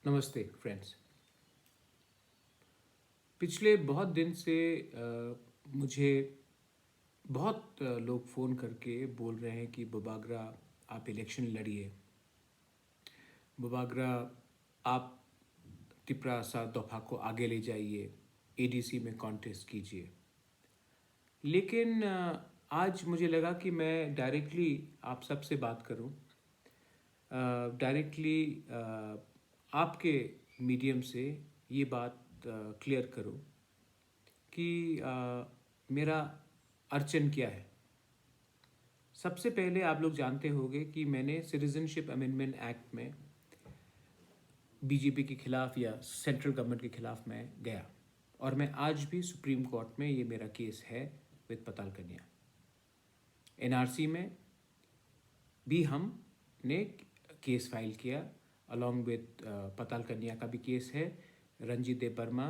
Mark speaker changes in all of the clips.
Speaker 1: नमस्ते फ्रेंड्स। पिछले बहुत दिन से मुझे बहुत लोग फ़ोन करके बोल रहे हैं कि बबागरा आप इलेक्शन लड़िए, बबागरा आप तिपरासा दफा को आगे ले जाइए, एडीसी में कॉन्टेस्ट कीजिए। लेकिन आज मुझे लगा कि मैं डायरेक्टली आप सबसे बात करूं, डायरेक्टली आपके मीडियम से ये बात क्लियर करूं कि मेरा अड़चन क्या है। सबसे पहले आप लोग जानते होंगे कि मैंने सिटीजनशिप अमेंडमेंट एक्ट में बीजेपी के खिलाफ या सेंट्रल गवर्नमेंट के खिलाफ मैं गया और मैं आज भी सुप्रीम कोर्ट में ये मेरा केस है विद पताल कन्या। एनआरसी में भी हमने केस फाइल किया, अलॉन्ग विद पताल कन्या का भी केस है, रंजीत देव वर्मा,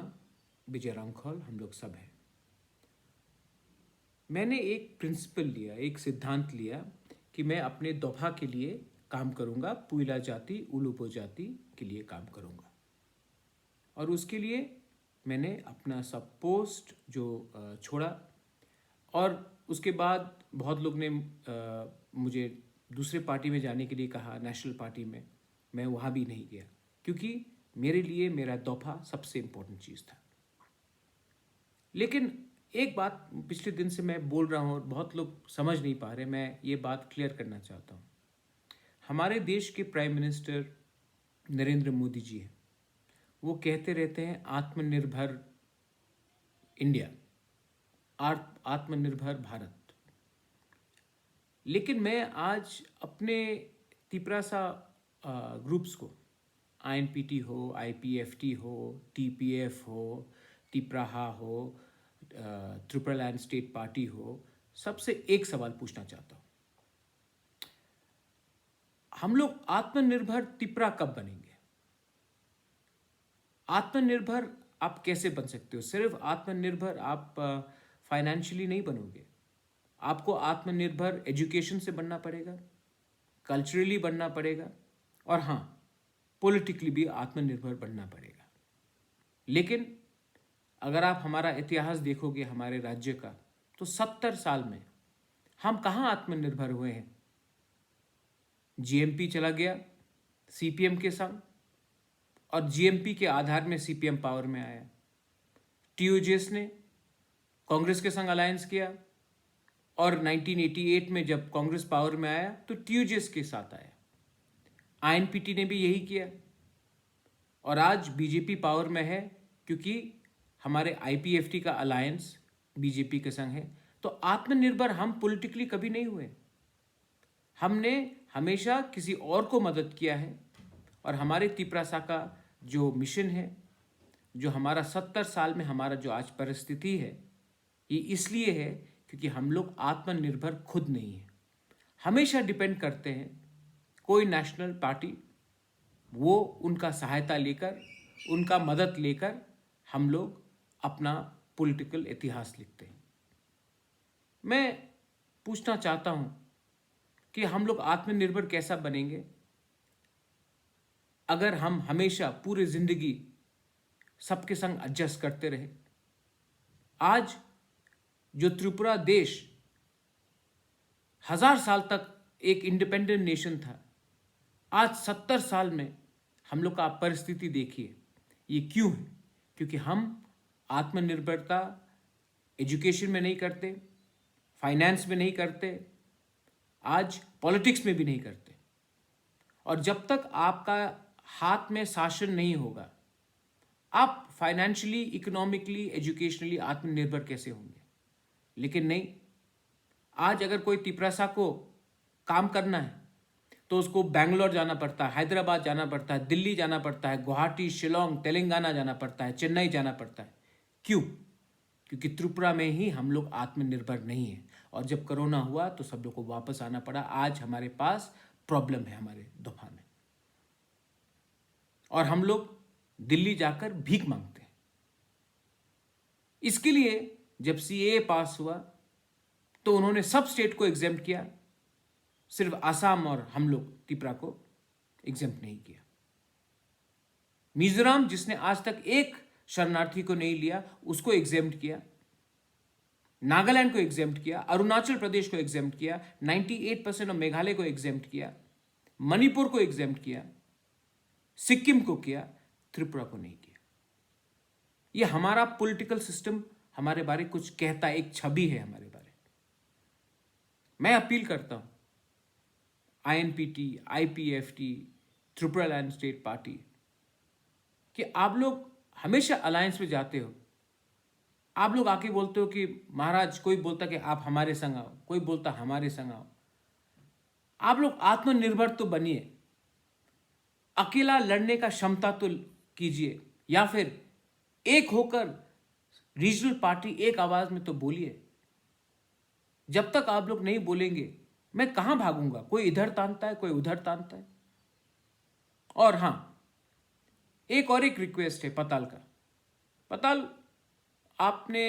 Speaker 1: विजय रामखौल, हम लोग सब हैं। मैंने एक प्रिंसिपल लिया, एक सिद्धांत लिया कि मैं अपने दोभा के लिए काम करूंगा, पुइला जाति उलुपो जाति के लिए काम करूंगा। और उसके लिए मैंने अपना सब पोस्ट जो छोड़ा और उसके बाद बहुत लोग ने मुझे दूसरे पार्टी में जाने के लिए कहा, नेशनल पार्टी में। मैं वहाँ भी नहीं गया क्योंकि मेरे लिए मेरा दोभा सबसे इम्पोर्टेंट चीज़ था। लेकिन एक बात पिछले दिन से मैं बोल रहा हूँ और बहुत लोग समझ नहीं पा रहे, मैं ये बात क्लियर करना चाहता हूँ। हमारे देश के प्राइम मिनिस्टर नरेंद्र मोदी जी हैं, वो कहते रहते हैं आत्मनिर्भर इंडिया, आत्मनिर्भर भारत। लेकिन मैं आज अपने तिपरासा ग्रुप्स को, आईएनपीटी हो, आईपीएफटी हो, टीपीएफ हो, तिपराहा हो, त्रिपुरालैंड स्टेट पार्टी हो, सबसे एक सवाल पूछना चाहता हूँ। हम लोग आत्मनिर्भर तिपरा कब बनेंगे? आत्मनिर्भर आप कैसे बन सकते हो? सिर्फ आत्मनिर्भर आप फाइनेंशियली नहीं बनोगे। आपको आत्मनिर्भर एजुकेशन से बनना पड़ेगा, कल्चरली बनना पड़ेगा और हाँ, पॉलिटिकली भी आत्मनिर्भर बनना पड़ेगा। लेकिन अगर आप हमारा इतिहास देखोगे हमारे राज्य का, तो 70 साल में हम कहाँ आत्मनिर्भर हुए हैं? जीएमपी चला गया सीपीएम के संग और जीएमपी के आधार में सीपीएम पावर में आया। टीओजेस ने कांग्रेस के संग अलायंस किया और 1988 में जब कांग्रेस पावर में आया तो टीओजेस के साथ आया। आईएनपीटी ने भी यही किया और आज बीजेपी पावर में है क्योंकि हमारे आईपीएफटी का अलायंस बीजेपी के संग है। तो आत्मनिर्भर हम पॉलिटिकली कभी नहीं हुए। हमने हमेशा किसी और को मदद किया है और हमारे तिपरासा का जो मिशन है, जो हमारा 70 साल में हमारा जो आज परिस्थिति है, ये इसलिए है क्योंकि हम लोग आत्मनिर्भर खुद नहीं है। हमेशा डिपेंड करते हैं कोई नेशनल पार्टी, वो उनका सहायता लेकर, उनका मदद लेकर हम लोग अपना पॉलिटिकल इतिहास लिखते हैं। मैं पूछना चाहता हूं कि हम लोग आत्मनिर्भर कैसा बनेंगे अगर हम हमेशा पूरी जिंदगी सबके संग एडजस्ट करते रहे। आज जो त्रिपुरा देश 1000 साल तक एक इंडिपेंडेंट नेशन था, आज 70 साल में हम लोग का परिस्थिति देखिए। ये क्यों है? क्योंकि हम आत्मनिर्भरता एजुकेशन में नहीं करते, फाइनेंस में नहीं करते, आज पॉलिटिक्स में भी नहीं करते। और जब तक आपका हाथ में शासन नहीं होगा, आप फाइनेंशियली, इकोनॉमिकली, एजुकेशनली आत्मनिर्भर कैसे होंगे? लेकिन नहीं, आज अगर कोई तिपरासा को काम करना है तो उसको बैंगलोर जाना पड़ता है, हैदराबाद जाना पड़ता है, दिल्ली जाना पड़ता है, गुवाहाटी, शिलोंग, तेलंगाना जाना पड़ता है, चेन्नई जाना पड़ता है। क्यों? क्योंकि त्रिपुरा में ही हम लोग आत्मनिर्भर नहीं हैं। और जब कोरोना हुआ तो सब लोग को वापस आना पड़ा। आज हमारे पास प्रॉब्लम है हमारे दोफा में और हम लोग दिल्ली जाकर भीख मांगते हैं। इसके लिए जब सीएए पास हुआ तो उन्होंने सब स्टेट को एग्जेम्प्ट किया, सिर्फ आसाम और हम लोग त्रिपुरा को एग्जेम्प्ट नहीं किया। मिजोरम जिसने आज तक एक शरणार्थी को नहीं लिया उसको एग्जेम्प्ट किया, नागालैंड को एग्जेम्प्ट किया, अरुणाचल प्रदेश को एग्जेम्प्ट किया, 98% ऑफ मेघालय को एग्जेम्प्ट किया, मणिपुर को एग्जेम्प्ट किया, सिक्किम को किया, त्रिपुरा को नहीं किया। यह हमारा पॉलिटिकल सिस्टम हमारे बारे कुछ कहता है, एक छवि है हमारे बारे। मैं अपील करता हूं INPT, IPFT, Tripura land state party कि आप लोग हमेशा अलायंस में जाते हो, आप लोग आके बोलते हो कि महाराज, कोई बोलता कि आप हमारे संग आओ, कोई बोलता हमारे संग आओ। आप लोग आत्मनिर्भर तो बनिए, अकेला लड़ने का क्षमता तो कीजिए, या फिर एक होकर रीजनल पार्टी एक आवाज में तो बोलिए। जब तक आप लोग नहीं बोलेंगे मैं कहां भागूंगा? कोई इधर तानता है, कोई उधर तानता है। और हां, एक रिक्वेस्ट है पताल का। पताल, आपने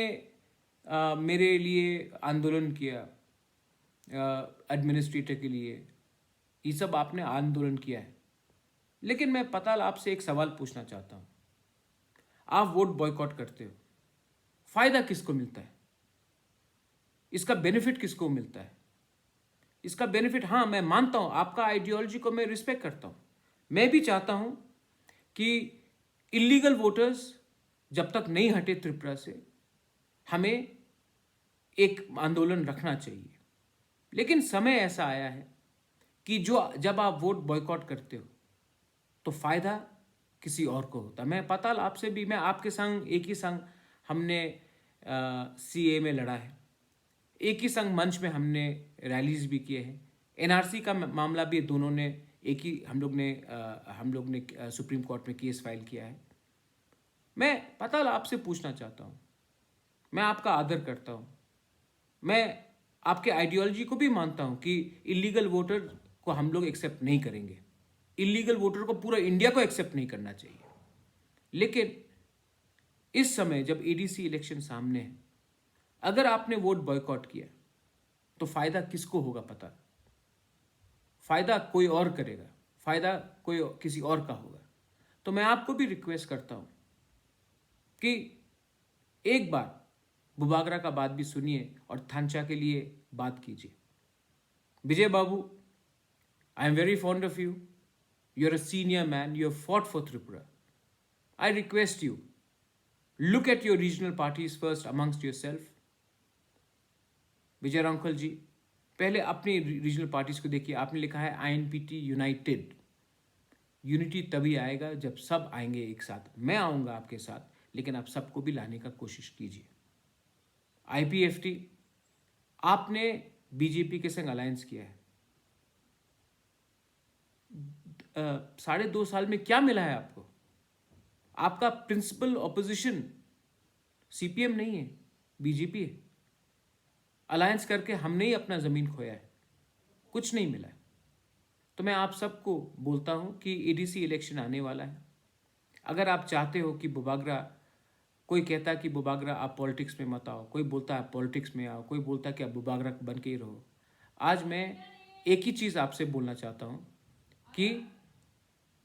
Speaker 1: मेरे लिए आंदोलन किया, एडमिनिस्ट्रेटर के लिए, ये सब आपने आंदोलन किया है, लेकिन मैं पताल आपसे एक सवाल पूछना चाहता हूं। आप वोट बॉयकॉट करते हो, फायदा किसको मिलता है? इसका बेनिफिट किसको मिलता है? इसका बेनिफिट, हाँ मैं मानता हूं आपका आइडियोलॉजी को मैं रिस्पेक्ट करता हूं, मैं भी चाहता हूं कि इलीगल वोटर्स जब तक नहीं हटे त्रिपुरा से, हमें एक आंदोलन रखना चाहिए। लेकिन समय ऐसा आया है कि जब आप वोट बॉयकॉट करते हो तो फायदा किसी और को होता है। मैं पताल आपसे भी, मैं आपके संग एक ही संग हमने CA में लड़ा है, एक ही संग मंच में हमने रैलीज भी किए हैं, NRC का मामला भी दोनों ने एक ही हम लोग ने सुप्रीम कोर्ट में केस फाइल किया है। मैं पताल आपसे पूछना चाहता हूँ, मैं आपका आदर करता हूँ, मैं आपके आइडियोलॉजी को भी मानता हूँ कि इलीगल वोटर को हम लोग एक्सेप्ट नहीं करेंगे, इलीगल वोटर को पूरा इंडिया को एक्सेप्ट नहीं करना चाहिए। लेकिन इस समय जब ADC इलेक्शन सामने है, अगर आपने वोट बॉयकॉट किया तो फायदा किसको होगा? पता, फायदा कोई और करेगा, फायदा कोई किसी और का होगा। तो मैं आपको भी रिक्वेस्ट करता हूं कि एक बार बुबागरा का बात भी सुनिए और थांचा के लिए बात कीजिए। Vijay Babu, I am very fond of you, you are a senior man, you have fought for Tripura. I request you, look at your regional parties first amongst yourself. Vijay Hrangkhawl ji, पहले अपनी रीजनल पार्टीज को देखिए। आपने लिखा है INPT यूनाइटेड। यूनिटी तभी आएगा जब सब आएंगे एक साथ। मैं आऊँगा आपके साथ, लेकिन आप सबको भी लाने का कोशिश कीजिए। IPFT, आपने BJP के संग अलायंस किया है, 2.5 साल में क्या मिला है आपको? आपका प्रिंसिपल ऑपोजिशन CPM नहीं है, BJP है। अलायंस करके हमने ही अपना ज़मीन खोया है, कुछ नहीं मिला है। तो मैं आप सबको बोलता हूं कि ADC इलेक्शन आने वाला है। अगर आप चाहते हो कि बुबागरा, कोई कहता है कि बुबागरा आप पॉलिटिक्स में मत आओ, कोई बोलता है पॉलिटिक्स में आओ, कोई बोलता है कि आप बुबागरा बन के ही रहो। आज मैं एक ही चीज़ आपसे बोलना चाहता हूं कि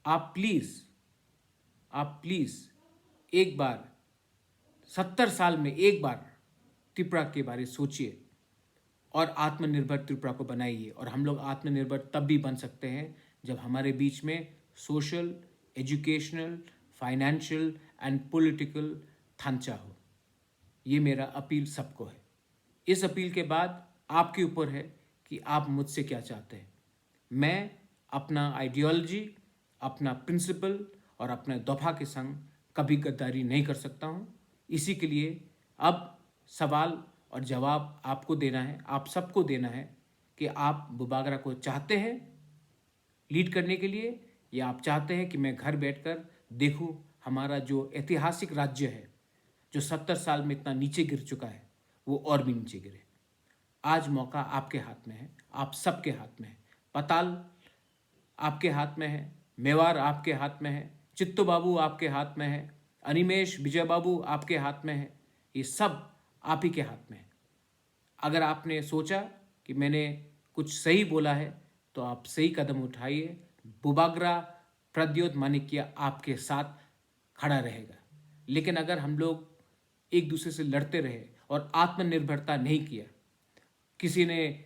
Speaker 1: आप प्लीज़ एक बार 70 साल में एक बार त्रिपुरा के बारे सोचिए और आत्मनिर्भर त्रिपुरा को बनाइए। और हम लोग आत्मनिर्भर तब भी बन सकते हैं जब हमारे बीच में social, educational, financial and political थांचा हो। ये मेरा अपील सबको है। इस अपील के बाद आपके ऊपर है कि आप मुझसे क्या चाहते हैं। मैं अपना आइडियोलॉजी, अपना प्रिंसिपल और अपने दफा के संग कभी गद्दारी नहीं कर सकता हूँ। इसी के लिए अब सवाल और जवाब आपको देना है, आप सबको देना है कि आप बुबागरा को चाहते हैं लीड करने के लिए, या आप चाहते हैं कि मैं घर बैठकर देखूं हमारा जो ऐतिहासिक राज्य है, जो 70 साल में इतना नीचे गिर चुका है, वो और भी नीचे गिरे। आज मौका आपके हाथ में है, आप सबके हाथ में है। पताल आपके हाथ में है, मेवाड़ आपके हाथ में है, चित्तू बाबू आपके हाथ में है, अनिमेश, विजय बाबू आपके हाथ में है। ये सब आप ही के हाथ में है। अगर आपने सोचा कि मैंने कुछ सही बोला है तो आप सही कदम उठाइए। बुबागरा, प्रद्योत मानिक्य आपके साथ खड़ा रहेगा। लेकिन अगर हम लोग एक दूसरे से लड़ते रहे और आत्मनिर्भरता नहीं किया, किसी ने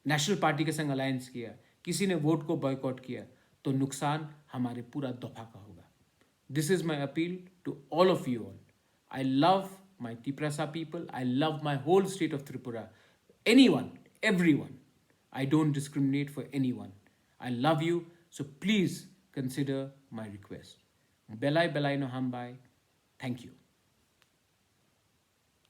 Speaker 1: नेशनल पार्टी के संग अलायंस किया, किसी ने वोट को बॉयकॉट किया, तो नुकसान हमारे पूरा दफा का होगा। This is my appeal to all of you all. I love my Tiprasa people, I love my whole state of Tripura, anyone, everyone. I don't discriminate for anyone. I love you, so please consider my request. Belai Belai no Hambai. Thank you.